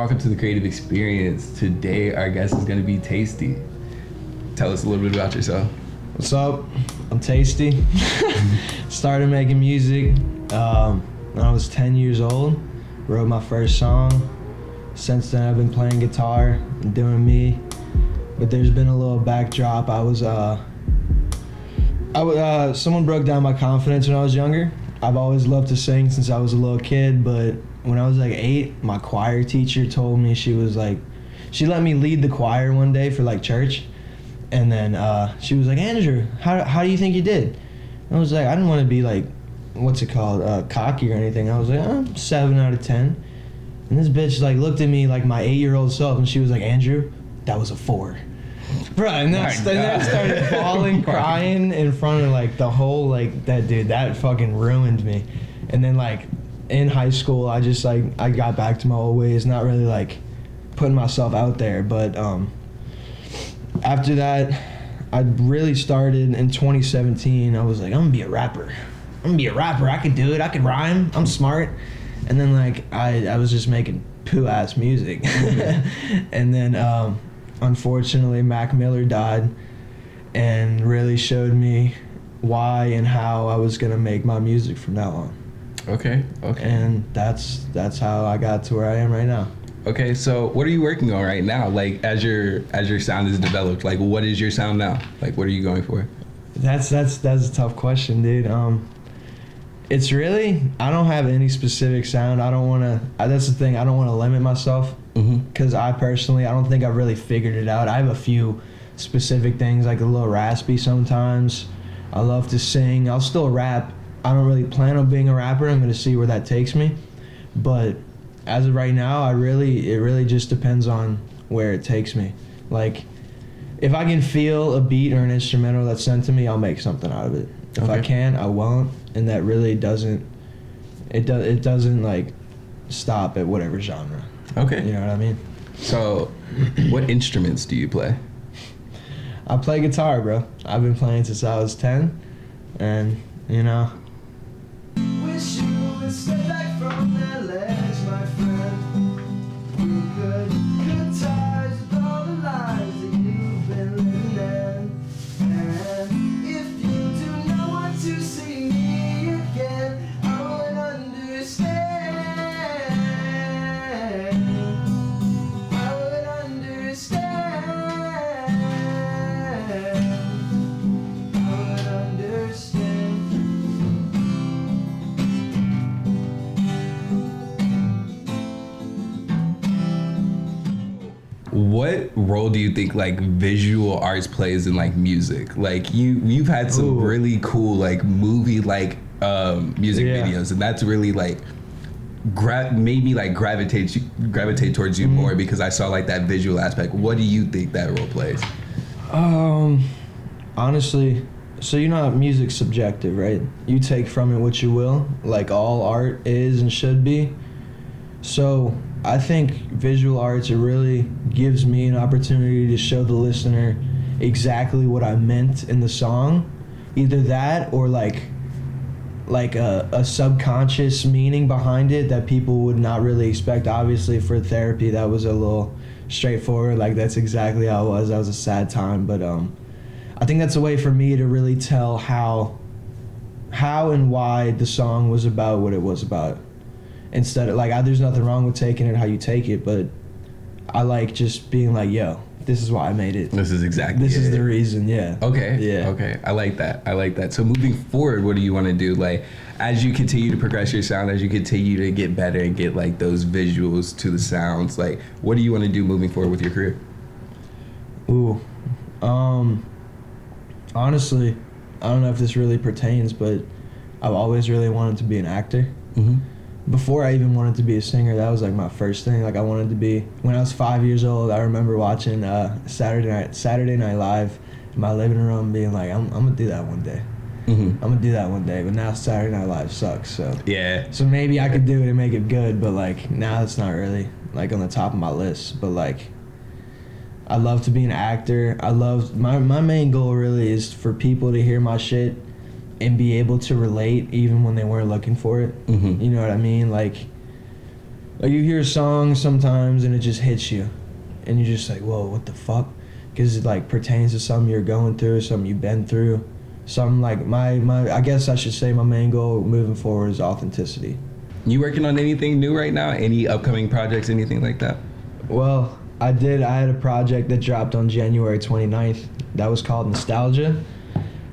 welcome to the Creative Experience. Today, our guest is going to be Tasty. Tell us a little bit about yourself. What's up? I'm Tasty. Started making music when I was 10 years old. Wrote my first song. Since then, I've been playing guitar and doing me. But there's been a little backdrop. Someone broke down my confidence when I was younger. I've always loved to sing since I was a little kid, but when I was like 8, my choir teacher told me, she let me lead the choir one day for like church. And then she was like, Andrew, how do you think you did? And I was like, I didn't want to be like, cocky or anything. I was like, 7 out of 10. And this bitch like looked at me like my 8-year-old self, and she was like, Andrew, that was a 4. Bro, and then I started bawling, crying in front of like the whole, like, that fucking ruined me. And then like in high school, I just like, I got back to my old ways, not really like putting myself out there. But after that, I really started in 2017. I was like, I'm gonna be a rapper. I could do it. I could rhyme. I'm smart. And then like I was just making poo-ass music. And then unfortunately, Mac Miller died and really showed me why and how I was gonna make my music from now on. Okay. And that's how I got to where I am right now. Okay, so what are you working on right now? Like as your sound is developed, like what is your sound now? Like what are you going for? That's a tough question, dude. It's really, I don't have any specific sound. I don't want to. That's the thing. I don't want to limit myself. Because I don't think I've really figured it out. I have a few specific things, like a little raspy sometimes. I love to sing. I'll still rap. I don't really plan on being a rapper. I'm going to see where that takes me. But as of right now, it really just depends on where it takes me. Like, if I can feel a beat or an instrumental that's sent to me, I'll make something out of it. If I can't, I won't. And that really doesn't like stop at whatever genre. Okay. You know what I mean? So, what instruments do you play? I play guitar, bro. I've been playing since I was 10, and you know. Wish you would step back from that ledge, my friend. Good times with all the lies that you've been living in. And if you do not want to see me again, I would understand. What role do you think like visual arts plays in like music? Like you've had some really cool like movie like music videos, and that's really like made me like gravitate towards you more because I saw like that visual aspect. What do you think that role plays? Honestly, so you know music's subjective, right? You take from it what you will, like all art is and should be. So I think visual arts, it really gives me an opportunity to show the listener exactly what I meant in the song. Either that or like a subconscious meaning behind it that people would not really expect. Obviously for therapy, that was a little straightforward. Like that's exactly how it was. That was a sad time. But I think that's a way for me to really tell how and why the song was about what it was about. Instead of like, there's nothing wrong with taking it how you take it, but I like just being like, yo, this is why I made it. This is the reason, yeah. Okay. Yeah. Okay. I like that. So moving forward, what do you want to do? Like, as you continue to progress your sound, as you continue to get better and get like those visuals to the sounds, like, what do you want to do moving forward with your career? Honestly, I don't know if this really pertains, but I've always really wanted to be an actor. Before I even wanted to be a singer, that was like my first thing. Like I wanted to be, when I was 5 years old, I remember watching Saturday Night Live in my living room, being like, I'm gonna do that one day. I'm gonna do that one day. But now Saturday Night Live sucks. So so maybe I could do it and make it good, but like now it's not really like on the top of my list. But like I love to be an actor. I love my main goal really is for people to hear my shit and be able to relate even when they weren't looking for it. You know what I mean? Like Like you hear a song sometimes and it just hits you, and you're just like, whoa, what the fuck? Because it like pertains to something you're going through, something you've been through, something like my I guess I should say my main goal moving forward is authenticity. You working on anything new right now? Any upcoming projects, anything like that? Well, I had a project that dropped on January 29th that was called Nostalgia,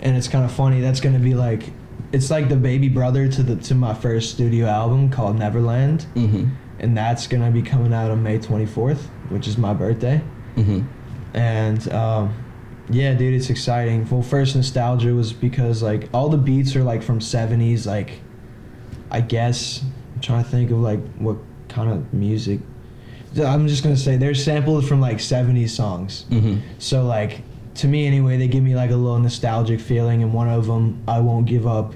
and it's kind of funny. That's going to be like, it's like the baby brother to my first studio album called Neverland, and that's going to be coming out on May 24th, which is my birthday. And yeah, dude, it's exciting. Well, first Nostalgia was because like all the beats are like from 70s, like I guess I'm trying to think of like what kind of music. I'm just gonna say they're sampled from like 70s songs. So like to me anyway, they give me like a little nostalgic feeling, and one of them, I Won't Give Up,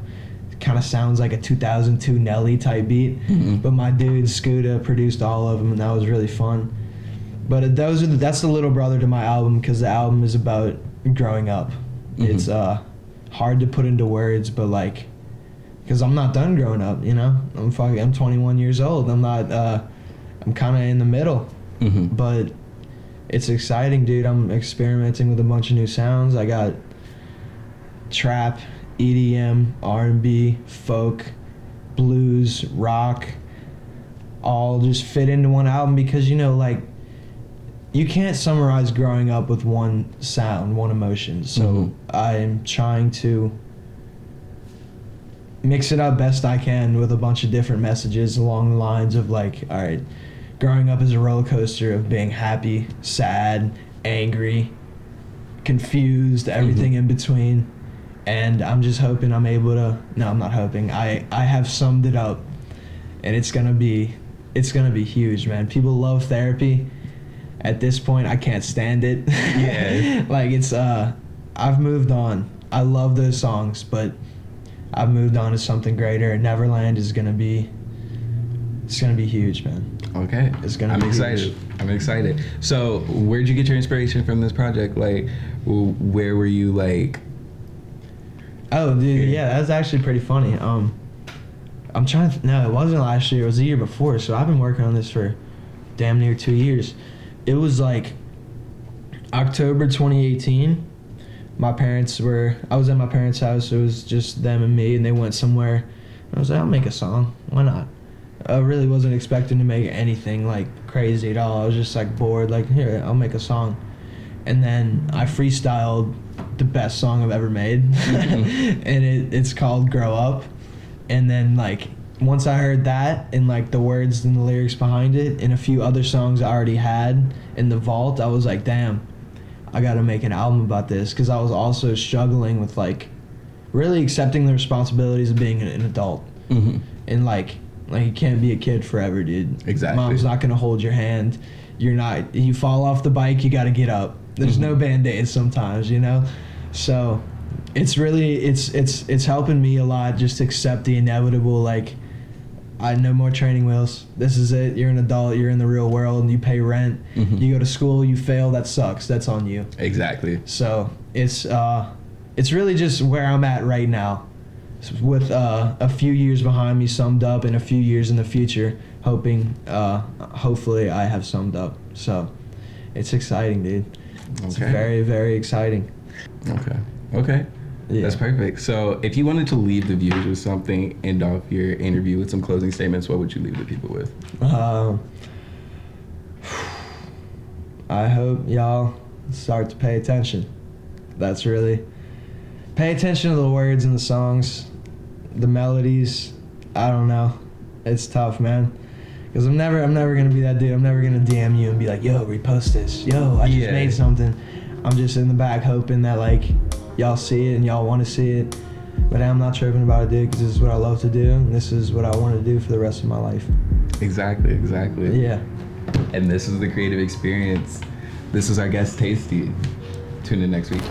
kind of sounds like a 2002 Nelly type beat. But my dude Scooter produced all of them, and that was really fun. But that's the little brother to my album, because the album is about growing up. It's hard to put into words, but like, because I'm not done growing up, you know. I'm 21 years old. I'm not. I'm kind of in the middle, but it's exciting, dude. I'm experimenting with a bunch of new sounds. I got trap, EDM, R&B, folk, blues, rock, all just fit into one album, because, you know, like, you can't summarize growing up with one sound, one emotion. So I'm trying to mix it up best I can with a bunch of different messages along the lines of like, all right, growing up is a roller coaster of being happy, sad, angry, confused, everything in between. And I'm just hoping I'm able to, no, I'm not hoping, I have summed it up, and it's gonna be huge, man. People love therapy. At this point, I can't stand it. Yeah. Like it's, I've moved on. I love those songs, but I've moved on to something greater, and Neverland is gonna be, it's gonna be huge, man. Okay. It's gonna I'm be excited. huge. I'm excited. So where'd you get your inspiration from this project? Like, where were you like? Oh, dude, yeah, that's actually pretty funny. I'm trying to, no, it wasn't last year, it was the year before, so I've been working on this for damn near 2 years. It was like October 2018. I was at my parents' house. It was just them and me, and they went somewhere. I was like, I'll make a song. Why not? I really wasn't expecting to make anything like crazy at all. I was just like bored, like, here, I'll make a song. And then I freestyled the best song I've ever made. And it's called Grow Up. And then like once I heard that and like the words and the lyrics behind it and a few other songs I already had in the vault, I was like, damn, I gotta make an album about this, because I was also struggling with like really accepting the responsibilities of being an adult. And like you can't be a kid forever, dude. Exactly. Mom's not gonna hold your hand. You fall off the bike, you gotta get up. There's no band-aids sometimes, you know? So it's really, it's helping me a lot just to accept the inevitable, like, no more training wheels. This is it. You're an adult. You're in the real world, and you pay rent. You go to school. You fail. That sucks. That's on you. Exactly. So it's really just where I'm at right now, with a few years behind me summed up, and a few years in the future, hopefully I have summed up. So it's exciting, dude. It's very, very exciting. Okay. Yeah. That's perfect. So if you wanted to leave the viewers with something, end off your interview with some closing statements, what would you leave the people with? I hope y'all start to pay attention. That's really, pay attention to the words in the songs, the melodies. I don't know. It's tough, man. Because I'm never gonna be that dude. I'm never gonna DM you and be like, yo, repost this. Yo, I just made something. I'm just in the back hoping that like y'all see it and y'all want to see it. But I'm not tripping about it, dude, because this is what I love to do, and this is what I want to do for the rest of my life. Exactly. Yeah. And this is the creative experience. This is our guest, Tasty. Tune in next week.